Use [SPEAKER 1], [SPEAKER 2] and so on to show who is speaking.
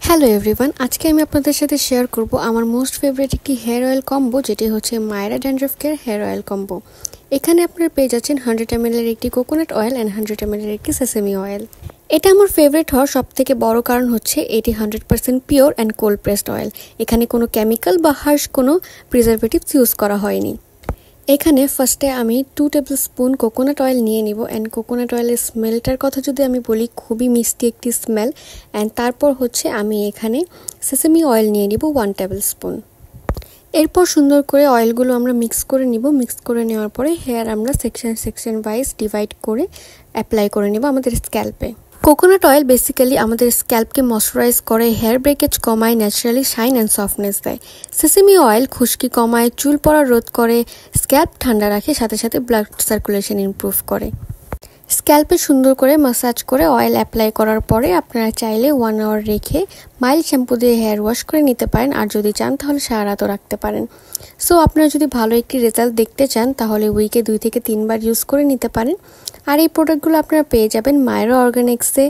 [SPEAKER 1] Hello everyone, আজকে আমি আপনাদের সাথে শেয়ার করব আমার মোস্ট ফেভারিট একটি হেয়ার অয়েল কম্বো, যেটি হচ্ছে Mayra dandruff care hair oil combo. এখানে আপনারা পেয়ে যাচ্ছেন 100 ml এর একটি কোকোনাট অয়েল অ্যান্ড 100 ml এর একটি সেসামি অয়েল। এটা আমার ফেভারিট হওয়ার সব থেকে বড় কারণ হচ্ছে এটি 100% pure and cold pressed oil. এখানে কোনো কেমিক্যাল বা হার্শ কোনো প্রিজারভেটিভস ইউজ করা হয়নি। এখানে ফার্স্টে আমি 2 টেবিল স্পুন কোকোনাট অয়েল নিয়ে নিব। অ্যান্ড কোকোনাট অয়েলের স্মেলটার কথা যদি আমি বলি, খুবই মিষ্টি একটি স্মেল। অ্যান্ড তারপর হচ্ছে আমি এখানে সেসামি অয়েল নিয়ে নিব 1 টেবিল স্পুন। এরপর সুন্দর করে অয়েলগুলো আমরা মিক্স করে নিব। মিক্স করে নেওয়ার পরে হেয়ার আমরা সেকশন ওয়াইজ ডিভাইড করে অ্যাপ্লাই করে নেব আমাদের স্ক্যাল্পে। কোকোনাট অয়েল বেসিক্যালি আমাদের স্ক্যাল্পকে ময়শ্চারাইজ করে, হেয়ার ব্রেকেজ কমায়, ন্যাচারালি শাইন অ্যান্ড সফটনেস দেয়। সেসামি অয়েল খুশকি কমায়, চুল পড়া রোধ করে, স্ক্যাল্প ঠান্ডা রাখে, সাথে সাথে ব্লাড সার্কুলেশন ইমপ্রুভ করে। স্ক্যাল্পে সুন্দর করে ম্যাসাজ করে অয়েল অ্যাপ্লাই করার পরে আপনারা চাইলে 1 আওয়ার রেখে মাইল্ড শ্যাম্পু দিয়ে হেয়ার ওয়াশ করে নিতে পারেন। আর যদি চান তাহলে সারা রাতও রাখতে পারেন। সো আপনারা যদি ভালো একটি রেজাল্ট দেখতে চান তাহলে উইকে 2 থেকে 3 বার ইউজ করে নিতে পারেন। আর এই প্রোডাক্টগুলো আপনারা পেয়ে যাবেন মায়রা অর্গানিক্সে।